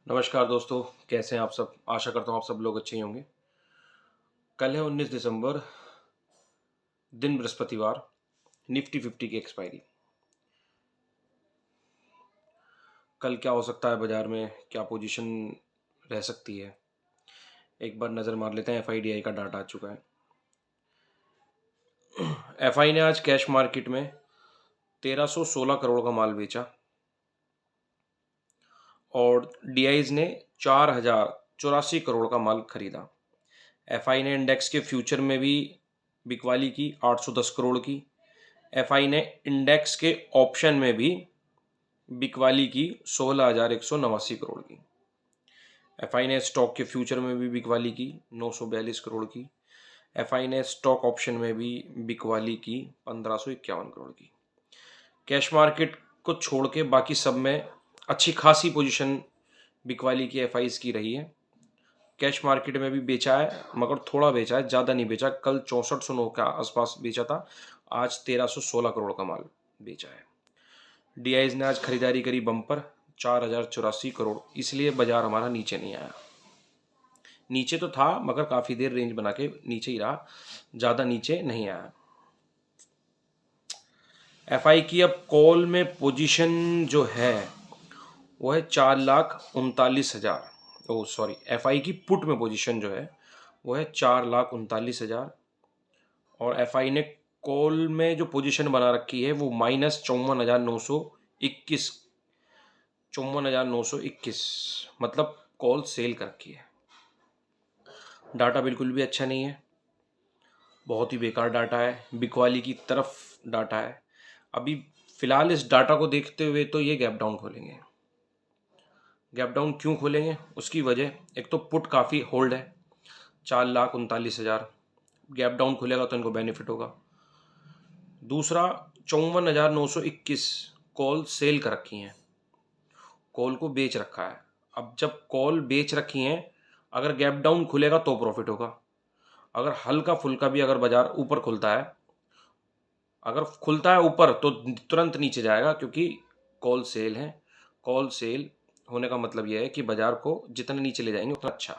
नमस्कार दोस्तों, कैसे हैं आप सब? आशा करता हूँ आप सब लोग अच्छे ही होंगे। कल है 19 दिसंबर, दिन बृहस्पतिवार। निफ्टी 50 की एक्सपायरी। कल क्या हो सकता है बाजार में, क्या पोजीशन रह सकती है? एक बार नज़र मार लेते हैं। एफआईडीआई का डाटा आ चुका है। एफआई ने आज कैश मार्केट में 1316 करोड़ का माल बेचा और डीआईज ने 4084 करोड़ का माल खरीदा। एफआई ने इंडेक्स के फ्यूचर में भी बिकवाली की 810 करोड़ की। एफआई ने इंडेक्स के ऑप्शन में भी बिकवाली की 16,189 करोड़ की। एफआई ने स्टॉक के फ्यूचर में भी बिकवाली की 942 करोड़ की। एफआई ने स्टॉक ऑप्शन में भी बिकवाली की 1551 करोड़ की। कैश मार्केट को छोड़ के बाकी सब में अच्छी खासी पोजीशन बिकवाली की एफआईज की रही है। कैश मार्केट में भी बेचा है, मगर थोड़ा बेचा है, ज़्यादा नहीं बेचा। कल 6409 के आसपास बेचा था, आज 1316 करोड़ का माल बेचा है। डीआईज ने आज खरीदारी करी बम्पर 4084 करोड़, इसलिए बाजार हमारा नीचे नहीं आया। नीचे तो था मगर काफ़ी देर रेंज बना के नीचे ही रहा, ज़्यादा नीचे नहीं आया। एफआई की अब कॉल में पोजीशन जो है वो है 4,39,000। ओ सॉरी, एफआई की पुट में पोजीशन जो है वो है 4,39,000। और एफआई ने कॉल में जो पोजीशन बना रखी है वो -54,921, 54,921, मतलब कॉल सेल कर रखी है। डाटा बिल्कुल भी अच्छा नहीं है, बहुत ही बेकार डाटा है। बिकवाली की तरफ डाटा है। अभी फिलहाल इस डाटा को देखते हुए तो ये गैप डाउन खोलेंगे। गैप डाउन क्यों खोलेंगे? उसकी वजह, एक तो पुट काफ़ी होल्ड है 4,39,000, गैप डाउन खुलेगा तो इनको बेनिफिट होगा। दूसरा, 54,921 कॉल सेल कर रखी हैं, कॉल को बेच रखा है। अब जब कॉल बेच रखी हैं, अगर गैप डाउन खुलेगा तो प्रॉफिट होगा। अगर हल्का फुल्का भी अगर बाजार ऊपर खुलता है, अगर खुलता है ऊपर तो तुरंत नीचे जाएगा, क्योंकि कॉल सेल है। कॉल सेल होने का मतलब यह है कि बाजार को जितने नीचे ले जाएंगे उतना अच्छा।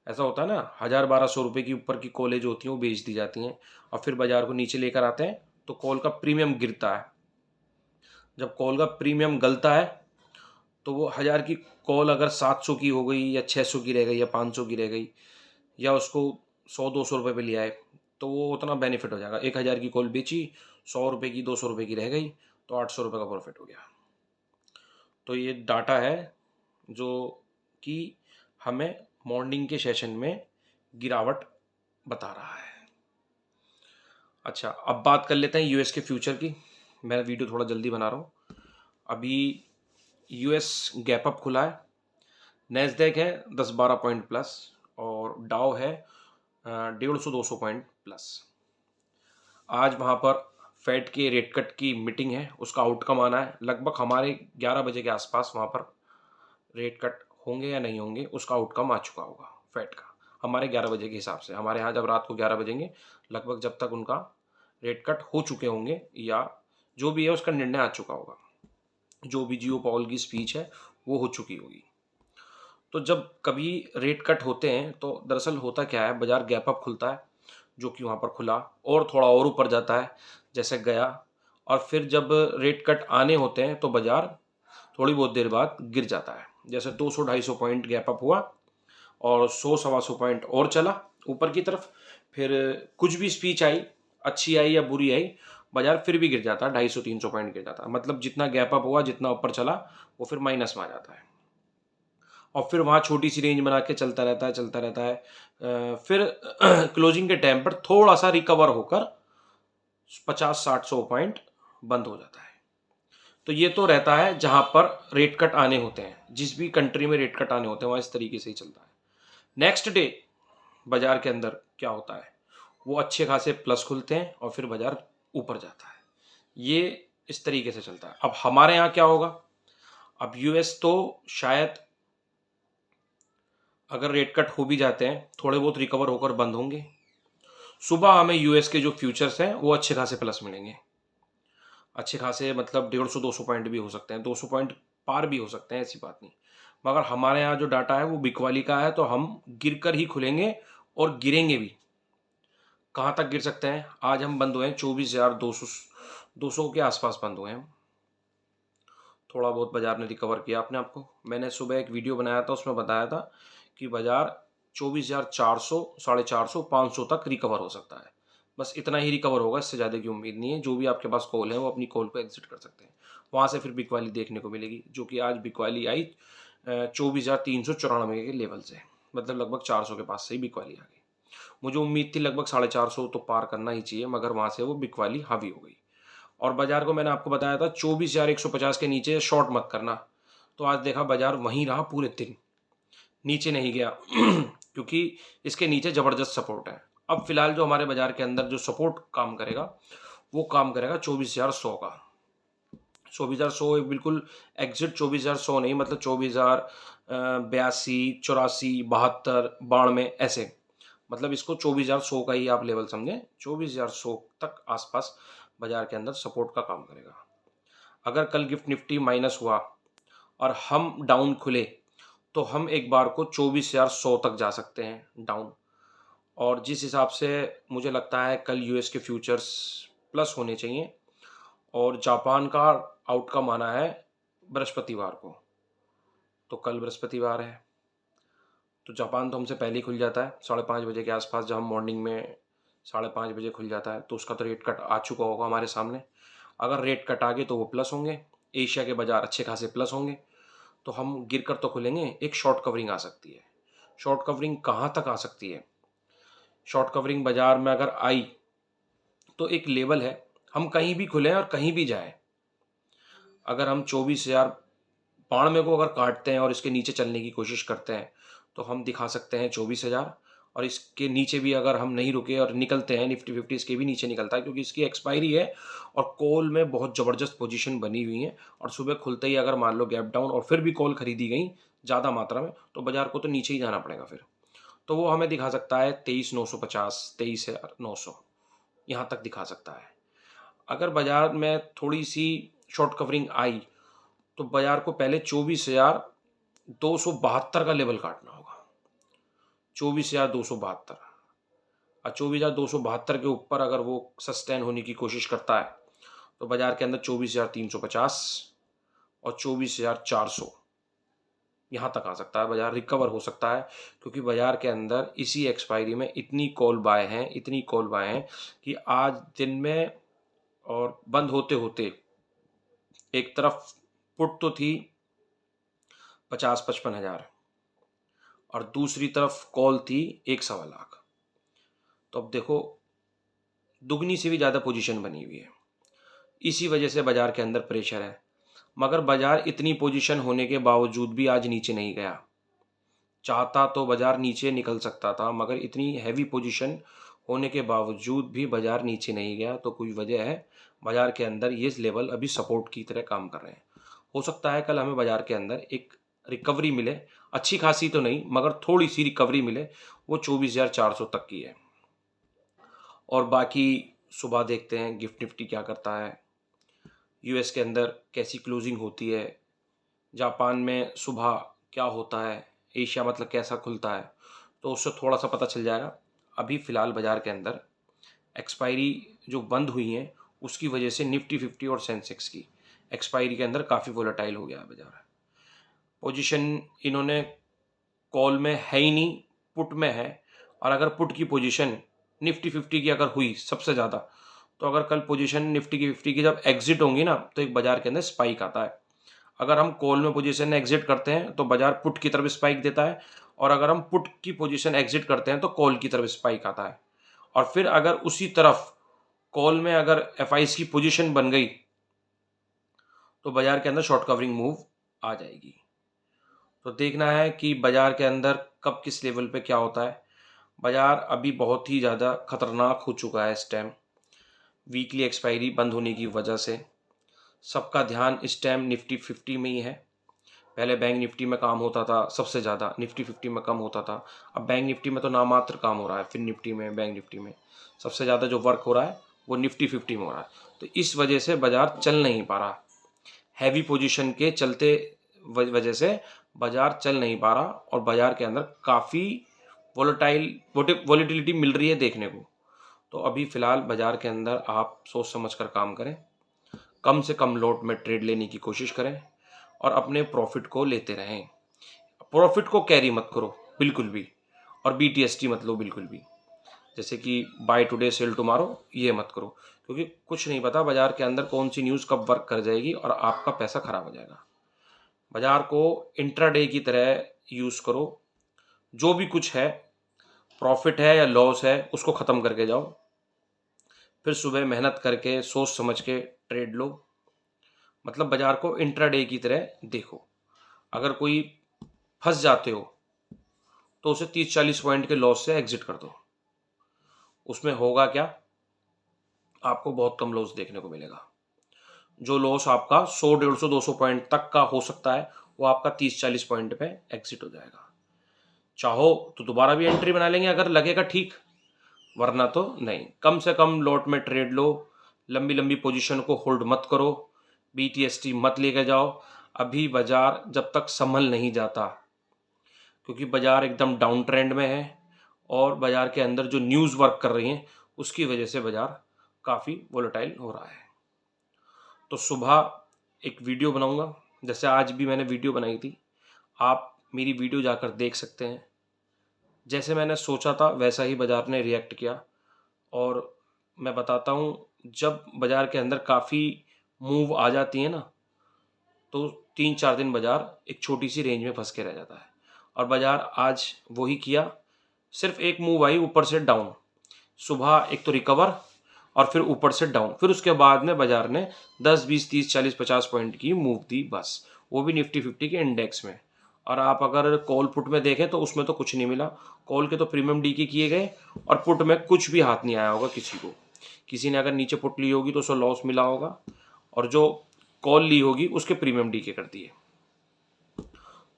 ऐसा होता है ना, 1,000-1,200 रुपये की ऊपर की कॉलें जो होती हैं वो बेच दी जाती हैं और फिर बाजार को नीचे लेकर आते हैं तो कॉल का प्रीमियम गिरता है। जब कॉल का प्रीमियम गलता है तो वो 1,000 की कॉल अगर 700 की हो गई या 600 की रह गई या 500 की रह गई, या उसको 100-200 रुपये पे लिया है, तो वो उतना बेनिफिट हो जाएगा। 1,000 की कॉल बेची, 100 रुपये की 200 रुपये की रह गई, तो 800 रुपये का प्रॉफिट हो गया। तो ये डाटा है जो कि हमें मॉर्निंग के सेशन में गिरावट बता रहा है। अच्छा, अब बात कर लेते हैं यूएस के फ्यूचर की। मैं वीडियो थोड़ा जल्दी बना रहा हूँ। अभी यूएस गैप अप खुला है। नैस्डैक है 10-12 पॉइंट प्लस और डाउ है 150-200 पॉइंट प्लस। आज वहाँ पर फेड के रेट कट की मीटिंग है, उसका आउटकम आना है। लगभग हमारे 11 बजे के आसपास वहाँ पर रेट कट होंगे या नहीं होंगे, उसका आउटकम आ चुका होगा फेड का। हमारे 11 बजे के हिसाब से, हमारे यहाँ जब रात को 11 बजेंगे लगभग, जब तक उनका रेट कट हो चुके होंगे या जो भी है उसका निर्णय आ चुका होगा। जो भी जियो पॉल की स्पीच है वो हो चुकी होगी। तो जब कभी रेट कट होते हैं तो दरअसल होता क्या है, बाजार गैप अप खुलता है, जो कि वहाँ पर खुला और थोड़ा और ऊपर जाता है जैसे गया, और फिर जब रेट कट आने होते हैं तो बाजार थोड़ी बहुत देर बाद गिर जाता है। जैसे 200-250 पॉइंट गैप अप हुआ और 100-125 पॉइंट और चला ऊपर की तरफ, फिर कुछ भी स्पीच आई, अच्छी आई या बुरी आई, बाजार फिर भी गिर जाता है, 250-300 पॉइंट गिर जाता है। मतलब जितना गैप अप हुआ, जितना ऊपर चला, वो फिर माइनस में आ जाता है और फिर वहाँ छोटी सी रेंज बना के चलता रहता है, चलता रहता है। फिर क्लोजिंग के टाइम पर थोड़ा सा रिकवर होकर 50-60-100 पॉइंट बंद हो जाता है। तो ये तो रहता है जहाँ पर रेट कट आने होते हैं, जिस भी कंट्री में रेट कट आने होते हैं वहाँ इस तरीके से ही चलता है। नेक्स्ट डे बाजार के अंदर क्या होता है, वो अच्छे खासे प्लस खुलते हैं और फिर बाजार ऊपर जाता है। ये इस तरीके से चलता है। अब हमारे यहाँ क्या होगा? अब यूएस तो शायद अगर रेट कट हो भी जाते हैं, थोड़े बहुत रिकवर होकर बंद होंगे। सुबह हमें यूएस के जो फ्यूचर्स हैं वो अच्छे खासे प्लस मिलेंगे। अच्छे खासे मतलब 150-200 पॉइंट भी हो सकते हैं, 200 पॉइंट पार भी हो सकते हैं, ऐसी बात नहीं। मगर हमारे यहाँ जो डाटा है वो बिकवाली का है, तो हम गिर कर ही खुलेंगे और गिरेंगे भी। कहाँ तक गिर सकते हैं? आज हम बंद हुए हैं 24,200 के आसपास बंद हुए हैं। थोड़ा बहुत बाजार ने रिकवर किया अपने आप को। मैंने सुबह एक वीडियो बनाया था, उसमें बताया था कि बाजार 24,400, 450, 500 तक रिकवर हो सकता है। बस इतना ही रिकवर होगा, इससे ज़्यादा की उम्मीद नहीं है। जो भी आपके पास कॉल है वो अपनी कॉल को एग्जिट कर सकते हैं। वहाँ से फिर बिकवाली देखने को मिलेगी, जो कि आज बिकवाली आई 24,394 के लेवल से, मतलब लगभग 400 के पास से ही बिकवाली आ गई। मुझे उम्मीद थी लगभग 450 तो पार करना ही चाहिए, मगर वहाँ से वो बिकवाली हावी हो गई। और बाजार को मैंने आपको बताया था 24,150 के नीचे शॉर्ट मत करना, तो आज देखा बाजार वहीं रहा पूरे दिन, नीचे नहीं गया क्योंकि इसके नीचे ज़बरदस्त सपोर्ट है। अब फिलहाल जो हमारे बाजार के अंदर जो सपोर्ट काम करेगा वो काम करेगा 24,100 का। 24,100 बिल्कुल एग्जिट 24,100 नहीं, मतलब 24,082, 84, 72, 92 ऐसे, मतलब इसको 24,100 का ही आप लेवल समझें। 24,100 तक आसपास बाजार के अंदर सपोर्ट का काम करेगा। अगर कल गिफ्ट निफ्टी माइनस हुआ और हम डाउन खुले, तो हम एक बार को 24,100 तक जा सकते हैं डाउन। और जिस हिसाब से मुझे लगता है कल यूएस के फ्यूचर्स प्लस होने चाहिए, और जापान का आउटकम आना है बृहस्पतिवार को, तो कल बृहस्पतिवार है, तो जापान तो हमसे पहले ही खुल जाता है 5:30 बजे के आसपास। जब हम मॉर्निंग में 5:30 बजे खुल जाता है, तो उसका तो रेट कट आ चुका होगा हमारे सामने। अगर रेट कट आ गए तो वो प्लस होंगे, एशिया के बाजार अच्छे खासे प्लस होंगे, तो हम गिर कर तो खुलेंगे। एक शॉर्ट कवरिंग आ सकती है। शॉर्ट कवरिंग कहाँ तक आ सकती है? शॉर्ट कवरिंग बाजार में अगर आई तो एक लेवल है, हम कहीं भी खुलें और कहीं भी जाएं। अगर हम 24,092 को अगर काटते हैं और इसके नीचे चलने की कोशिश करते हैं, तो हम दिखा सकते हैं 24,000। और इसके नीचे भी अगर हम नहीं रुके और निकलते हैं, निफ्टी 50 इसके भी नीचे निकलता है, क्योंकि इसकी एक्सपायरी है और कॉल में बहुत ज़बरदस्त पोजीशन बनी हुई है। और सुबह खुलते ही अगर मान लो गैप डाउन और फिर भी कॉल खरीदी गई ज़्यादा मात्रा में, तो बाजार को तो नीचे ही जाना पड़ेगा फिर। तो वो हमें दिखा सकता है 23,950, 23,900 यहाँ तक दिखा सकता है। अगर बाजार में थोड़ी सी शॉर्ट कवरिंग आई, तो बाजार को पहले 24,272 का लेवल काटना होगा। 24,272, और 24,272 के ऊपर अगर वो सस्टेन होने की कोशिश करता है, तो बाजार के अंदर 24,350 और 24,400 यहाँ तक आ सकता है, बाजार रिकवर हो सकता है। क्योंकि बाजार के अंदर इसी एक्सपायरी में इतनी कॉल बाय हैं, इतनी कॉल बाय हैं कि आज दिन में और बंद होते होते एक तरफ पुट तो थी 50-55 हज़ार, और दूसरी तरफ कॉल थी 1.25 लाख। तो अब देखो दुगनी से भी ज़्यादा पोजीशन बनी हुई है। इसी वजह से बाजार के अंदर प्रेशर है। मगर बाजार इतनी पोजीशन होने के बावजूद भी आज नीचे नहीं गया। चाहता तो बाजार नीचे निकल सकता था, मगर इतनी हैवी पोजीशन होने के बावजूद भी बाजार नीचे नहीं गया, तो कोई वजह है। बाजार के अंदर ये लेवल अभी सपोर्ट की तरह काम कर रहे हैं। हो सकता है कल हमें बाजार के अंदर एक रिकवरी मिले, अच्छी खासी तो नहीं मगर थोड़ी सी रिकवरी मिले, वो 24,400 तक की है। और बाकी सुबह देखते हैं गिफ्ट निफ्टी क्या करता है, यूएस के अंदर कैसी क्लोजिंग होती है, जापान में सुबह क्या होता है, एशिया मतलब कैसा खुलता है, तो उससे थोड़ा सा पता चल जाएगा। अभी फ़िलहाल बाज़ार के अंदर एक्सपायरी जो बंद हुई हैं उसकी वजह से निफ्टी 50 और सेंसेक्स की एक्सपायरी के अंदर काफ़ी वोलेटाइल हो गया है बाज़ार। पोजीशन इन्होंने कॉल में है ही नहीं, पुट में है। और अगर पुट की पोजीशन निफ्टी 50 की अगर हुई सबसे ज़्यादा, तो अगर कल पोजीशन निफ्टी की 50 की जब एग्जिट होंगी ना, तो एक बाज़ार के अंदर स्पाइक आता है। अगर हम कॉल में पोजीशन एग्जिट करते हैं तो बाज़ार पुट की तरफ स्पाइक देता है, और अगर हम पुट की पोजीशन एग्जिट करते हैं तो कॉल की तरफ स्पाइक आता है। और फिर अगर उसी तरफ कॉल में अगर एफआईस की पोजीशन बन गई, तो बाज़ार के अंदर शॉर्ट कवरिंग मूव आ जाएगी। तो देखना है कि बाज़ार के अंदर कब किस लेवल पे क्या होता है। बाज़ार अभी बहुत ही ज़्यादा खतरनाक हो चुका है इस टाइम, वीकली एक्सपायरी बंद होने की वजह से। सबका ध्यान इस टाइम निफ्टी 50 में ही है। पहले बैंक निफ्टी में काम होता था सबसे ज़्यादा, निफ्टी 50 में कम होता था। अब बैंक निफ्टी में तो नामात्र काम हो रहा है, फिर निफ्टी में, बैंक निफ्टी में सबसे ज़्यादा जो वर्क हो रहा है वो निफ्टी 50 में हो रहा है। तो इस वजह से बाज़ार चल नहीं पा रहा, हैवी पोजीशन के चलते वजह से बाजार चल नहीं पा रहा और बाजार के अंदर काफ़ी वॉलेटिलिटी मिल रही है देखने को। तो अभी फ़िलहाल बाजार के अंदर आप सोच समझ कर काम करें, कम से कम लॉट में ट्रेड लेने की कोशिश करें और अपने प्रॉफिट को लेते रहें। प्रॉफिट को कैरी मत करो बिल्कुल भी, और BTST मत लो बिल्कुल भी, जैसे कि बाय टुडे सेल टुमारो, ये मत करो, क्योंकि कुछ नहीं पता बाजार के अंदर कौन सी न्यूज़ कब वर्क कर जाएगी और आपका पैसा खराब हो जाएगा। बाजार को इंट्राडे की तरह यूज़ करो, जो भी कुछ है, प्रॉफिट है या लॉस है, उसको ख़त्म करके जाओ, फिर सुबह मेहनत करके सोच समझ के ट्रेड लो। मतलब बाजार को इंट्राडे की तरह देखो। अगर कोई फंस जाते हो तो उसे 30-40 पॉइंट के लॉस से एग्जिट कर दो। उसमें होगा क्या, आपको बहुत कम लॉस देखने को मिलेगा। जो लॉस आपका 100, 150, 200 पॉइंट तक का हो सकता है, वो आपका 30-40 पॉइंट पे एग्जिट हो जाएगा। चाहो तो दोबारा भी एंट्री बना लेंगे अगर लगेगा ठीक, वरना तो नहीं। कम से कम लॉट में ट्रेड लो, लंबी लंबी पोजीशन को होल्ड मत करो, BTST मत लेके जाओ अभी बाजार जब तक संभल नहीं जाता, क्योंकि बाजार एकदम डाउन ट्रेंड में है और बाजार के अंदर जो न्यूज़ वर्क कर रही हैं उसकी वजह से बाजार काफ़ी वोलेटाइल हो रहा है। तो सुबह एक वीडियो बनाऊंगा, जैसे आज भी मैंने वीडियो बनाई थी, आप मेरी वीडियो जाकर देख सकते हैं। जैसे मैंने सोचा था वैसा ही बाजार ने रिएक्ट किया, और मैं बताता हूँ, जब बाजार के अंदर काफ़ी मूव आ जाती है ना, तो 3-4 दिन बाजार एक छोटी सी रेंज में फंस के रह जाता है, और बाजार आज वही किया। सिर्फ एक मूव आई ऊपर से डाउन, सुबह एक तो रिकवर और फिर ऊपर से डाउन, फिर उसके बाद में बाजार ने 10, 20, 30, 40, 50 पॉइंट की मूव दी बस, वो भी निफ्टी 50 के इंडेक्स में। और आप अगर कॉल पुट में देखें तो उसमें तो कुछ नहीं मिला, कॉल के तो प्रीमियम डी के किए गए और पुट में कुछ भी हाथ नहीं आया होगा किसी को। किसी ने अगर नीचे पुट ली होगी तो उसको लॉस मिला होगा, और जो कॉल ली होगी उसके प्रीमियम डी के कर दिए।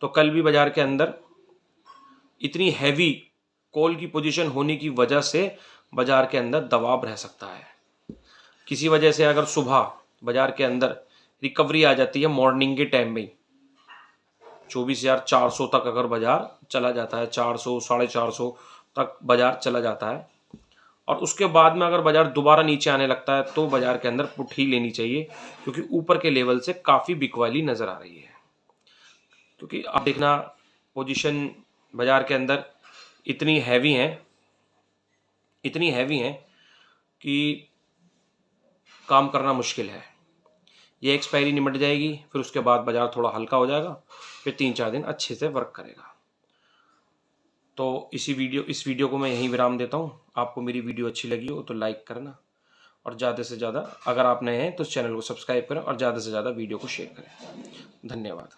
तो कल भी बाजार के अंदर इतनी हैवी कॉल की पोजीशन होने की वजह से बाजार के अंदर दबाव रह सकता है। किसी वजह से अगर सुबह बाजार के अंदर रिकवरी आ जाती है मॉर्निंग के टाइम में, 24,400 तक अगर बाजार चला जाता है, 400, 450 तक बाजार चला जाता है, और उसके बाद में अगर बाजार दोबारा नीचे आने लगता है तो बाजार के अंदर पुट ही लेनी चाहिए, क्योंकि ऊपर के लेवल से काफ़ी बिकवाली नज़र आ रही है। क्योंकि आप देखना, पोजीशन बाजार के अंदर इतनी हैवी हैं कि काम करना मुश्किल है। ये एक्सपायरी निमट जाएगी, फिर उसके बाद बाजार थोड़ा हल्का हो जाएगा, फिर 3-4 दिन अच्छे से वर्क करेगा। तो इस वीडियो को मैं यहीं विराम देता हूँ। आपको मेरी वीडियो अच्छी लगी हो तो लाइक करना, और ज़्यादा से ज़्यादा, अगर आप नए हैं तो इस चैनल को सब्सक्राइब करें और ज़्यादा से ज़्यादा वीडियो को शेयर करें। धन्यवाद।